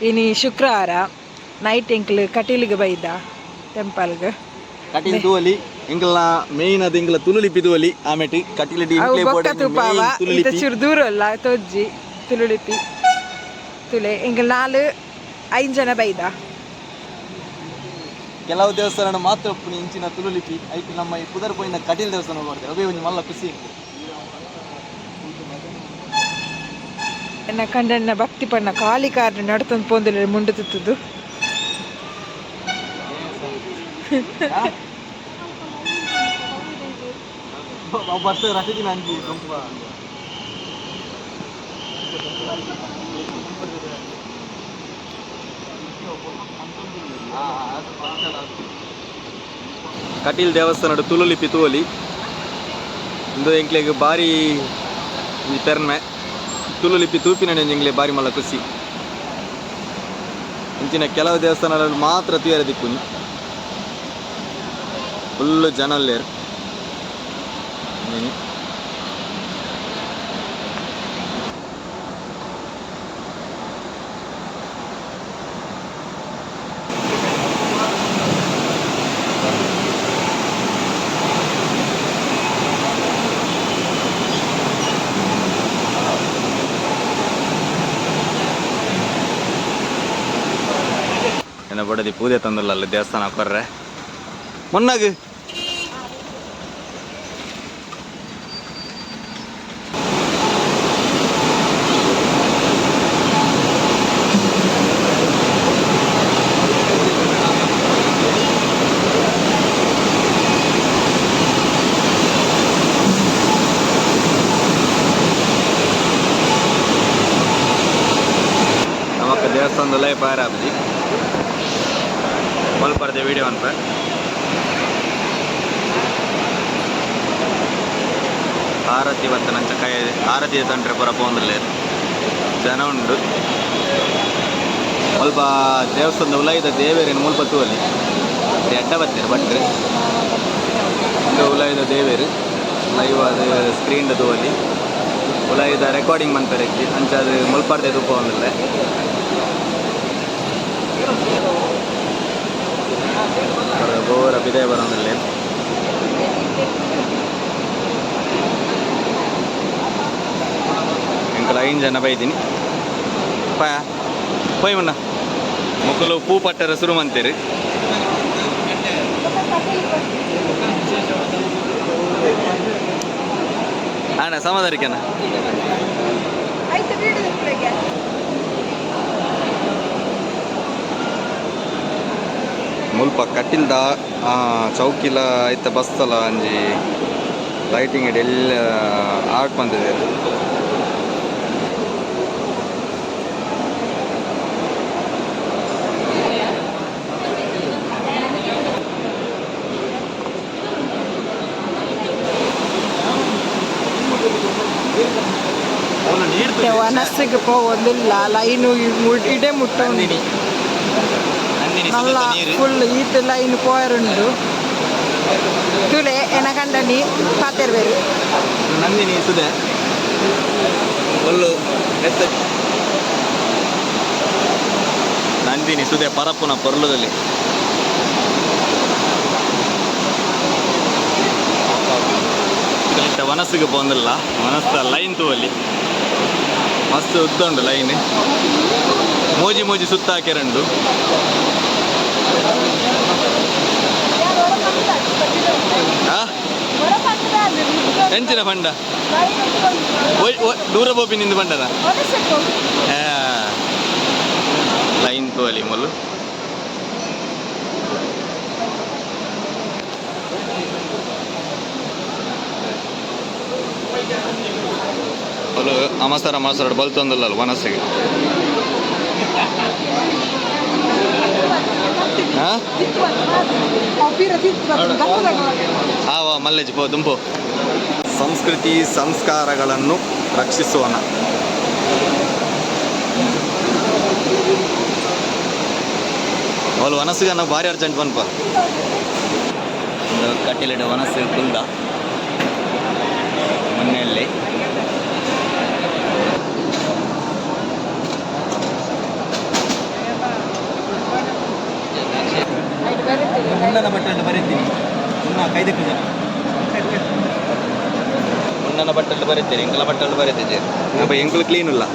ಇನಿ ಶುಕ್ರವಾರ ನೈಟ್ ಎಂಕ್ಲು ಕಟೀಲಿಗೆ ಬೈದ ಟೆಂಪಲ್ಗೆ ಕಟೀಲ್ ತೂವಲಿ ಎಂಕಲ್ನ ಮೇಯ್ನ್ ಅದು ಎಂಕಲ ತುಳುಲಿಪಿ ತೂವಲಿ ಆಮೆಟ್ ಕಟೀಲ್ ಚೂರು ದೂರ ಅಲ್ಲ ತೊಜ್ಜಿ ತುಳುಲಿಪಿ ತುಲೆ ಎಂಕಲ್ ನಾಲ್ 5 ಜನ ಬೈದ ಕೆಲವು ದೇವಸ್ಥಾನ ಮಾತ್ರ ಒಪ್ಪುನಿ ಇಂಚಿನ ತುಳುಲಿಪಿ ಐತಿ ನಮ್ಮ ಈ ಪುದರ್ ಪೋಯಿನ ಕಟೀಲ್ ದೇವಸ್ಥಾನ ಮಾಡ್ತಾರೆ ಅದೇ ಒಂದು ಮಲ್ಲ ಖುಷಿ ಎನ್ನ ಕಂಡನ್ನ ಭಕ್ತಿ ಪಣ್ಣ ಕಾಲಿ ಕಾರ್ನ ನಡ್ತಂದು ಪೋಂದಿಲ್ಲ ಮುಂಡು ತುತ್ತದು ವರ್ಷ ರಸದಿನ ಅಂಜಿ ತುಂಬ ಕಟೀಲ್ ದೇವಸ್ಥಾನದ ತುಳುಲಿಪಿ ತೂವಲಿ ಇಂದು ಎಂಕ್ಲೆಗ್ ಬಾರಿ ಪೆರ್ಮೆ ತುಳುಲಿಪಿ ತೂಪಿನ ಎಂಕ್ಲೆ ಬಾರಿ ಮಲ್ಲ ಖುಷಿ ಇಂಚಿನ ಕೆಲವು ದೇವಸ್ಥಾನಗಳಲ್ಲಿ ಮಾತ್ರ ತೂಯರ ದಿಕ್ಕುನಿ ಫುಲ್ಲು ಜನ ಅಲ್ಲೇರು ಎನ್ನ ಬಡದಿ ಪೂಜೆ ತಂದಲ್ಲ ದೇವಸ್ಥಾನ ಕೊರ್ರೆ ಮೊನ್ನಾಗ ನಮಕ್ ದೇವಸ್ಥಾನದಲ್ಲೇ ಪಾರ ಆಪ್ಜಿ ಮಲ್ಪರ್ದೆ ವಿಡಿಯೋ ಅನ್ಪ ಆರತಿ ಬತ್ತ ನಂಚ ಕೈ ಆರತಿ ತಂಟ್ರೆ ಪುರ ಪೋಂದಲ್ಲೇ ಜನ ಉಂಡು ಸ್ವಲ್ಪ ದೇವಸ್ಥಾನದ ಉಲಾಯಿದ ದೇವೇರೇನು ಮುಲ್ಪ ತೂವಲಿ ಎಡ್ಡ ಬತ್ತೇರು ಬಟ್ರೆ ಇಂದು ಉಲಾಯಿದ ದೇವೇರು ಲೈವ್ ಅದು ಸ್ಕ್ರೀನ್ದ ತೂವಲಿ ಉಲಾಯಿದ ರೆಕಾರ್ಡಿಂಗ್ ಮಾಡ್ತಾರೆ ಅಂಚ ಅದು ಮುಲ್ಪಾರ್ದೆ ತುಪ್ಪ ಒಂದಲ್ಲೇ ಗೋರ ಬಿದೆ ಬರೋದಿಲ್ಲ ಎಂಕಲ್ 5 ಜನ ಬೈತೀನಿ ಪೋಯ್ ಮುನ್ನ ಮುಕ್ಕಲು ಪೂ ಪಟ್ಟರ ಶುರು ಮಂತೀರಿ ಅಣ್ಣ ಸಮಾಧಾರಿಕೆನ ಮುಲ್ಪ ಕಟ್ಟಿಲ್ದ ಚೌಕಿಲ ಐತ ಬಸ್ತಲ ಅಂಜಿ ಲೈಟಿಂಗ್ ಎಲ್ಲ ಆರ್ಟ್ ಬಂದಿದೆ ವನಸ್ಸಿಗೆ ಪೋವೊಂದಿಲ್ಲ ಲೈನು ಇಡೆ ಮುಟ್ಟೊಂದಿನಿ ನಲ್ಲ ಫುಲ್ ಈತ ಲೈನ್ ಪೋಯರುಂಡು ತುಲೆ ಎನ ಕಂಡನಿ ಪಾತೆರ್ಬೇರು ನಂದಿನಿ ಸುದೆ ನಂದಿನಿ ಸುದೆ ಪರಪ್ಪುನ ಪೊರ್ಲದಲ್ಲಿ ವನಸ್ಸಿಗೆ ಪೋಂದಿಲ್ಲ ವನಸ್ಸ ಲೈನ್ ತೂವಲ್ಲಿ ಮಸ್ತ್ ಉದ್ದುಂಡು ಲೈನ್ ಮೋಜಿ ಮೋಜಿ ಸುತ್ತ ಹಾಕ್ಯಾರಂಡು ಎಂಚಿನ ಪಂಡ ದೂರ ಬೋಪಿ ನಿಂದು ಪಂಡದ ಲೈನ್ ತೋಲಿ ಮೊಲು ಮೊಲು ಅಮಸರ ಮಾಸರ ಬಲ್ತೊಂದಲ್ಲ ಮನಸ್ಸಿಗೆ ಮಲ್ಲೇಜ್ ಪೋ ದುಂಪು ಸಂಸ್ಕೃತಿ ಸಂಸ್ಕಾರಗಳನ್ನು ರಕ್ಷಿಸೋಣ. ಅವಳು ವನಸ್ಸಿಗೆ ನಾವು ಭಾರಿ ಅರ್ಜೆಂಟ್ ಬಂದ್ಪ ಕಟ್ಟಿಲಿಡ ವನಸ್ಸು ಕುಲ್ದ ಮನೆಯಲ್ಲಿ ಮುನ್ನನ ಬಟ್ಟೆಲ್ಲ ಬರೀತೀನಿ ಮುನ್ನ ಕೈದಕ್ಕೆ ಜನ ಮುನ್ನನ ಬಟ್ಟೆಲ್ಲ ಬರೀತೀರಿ ಎಂಕಲ ಬಟ್ಟೆಲ್ಲ ಬರೀತಿದ್ದೆ ಅಪ್ಪ ಎಂಕಲು ಕ್ಲೀನ್ ಇಲ್ಲ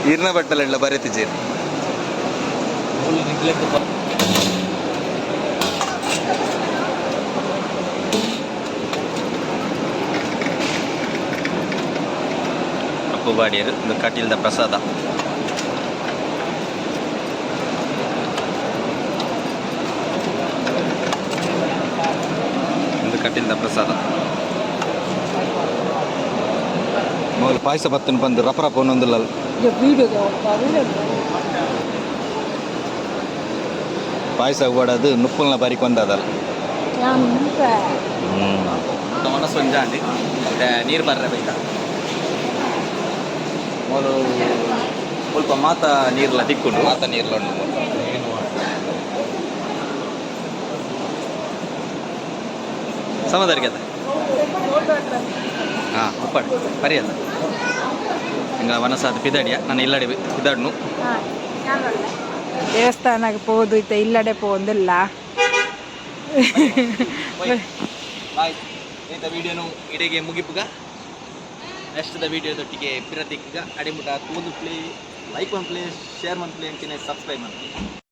ಈರ್ನ ಬಟ್ಟೆಲ್ಲ ಬರೀತಿದ್ದೀರಿ ಫುಲ್ ನೆಗ್ಲೆಕ್ಟ್ ಬಾಡಿಯರು ಒಂದು ಕಟೀಲ್ದ ಪ್ರಸಾದ ಒಂದು ಕಟೀಲ್ದ ಪ್ರಸಾದ ಮೊದಲು ಪಾಯಸ ಬತ್ತನ್ನು ಬಂದು ರಪ ಒಂದೊಂದಿಲ್ಲ ಪಾಯಸ ಓಡೋದು ನುಪ್ಪಲ್ನ ಬಾರಿ ಕೊಂದದಲ್ಲ ಮನಸ್ಸು ಒಂಜಾಂಡಿ ನೀರು ಬರ್ರಬೇಕಾ ಮೊದಲು ಸ್ವಲ್ಪ ನೀರ್ಲ ತಿಕ್ಕೊಂಡು ನೀರ್ಲ ಉಂಟು ಸಮದರಿಗೆ ಹಾಂ ಉಪ್ಪಾಡು ಪರಿಯಲ್ಲ ಹಿಂಗ ಮನಸ್ಸಾದ ಪಿದಾಡಿಯ ನಾನು ಇಲ್ಲಡೆ ಪಿದಾಡ್ನು ದೇವಸ್ಥಾನಕ್ಕೆ ಹೋದು ಇತ್ತ ಇಲ್ಲಡೆ ಪೋಂದಿಲ್ಲ ಬಾಯ್ ಇಂಥ ವಿಡಿಯೋನು ಇಡೆಗೆ ಮುಗಿಪುಗ ನೆಕ್ಸ್ಟ್ ವಿಡಿಯೋದೊಟ್ಟಿಗೆ ಪಿರತಿಗ ಅಡಿಮುಟ ತೂದು ಪ್ಲೇ ಲೈಕ್ ಒಂದು ಪ್ಲೇ ಶೇರ್ ಒಂದು ಪ್ಲೇ ಅಂತೀನಿ ಸಬ್ಸ್ಕ್ರೈಬ್ ಮಾಡಿ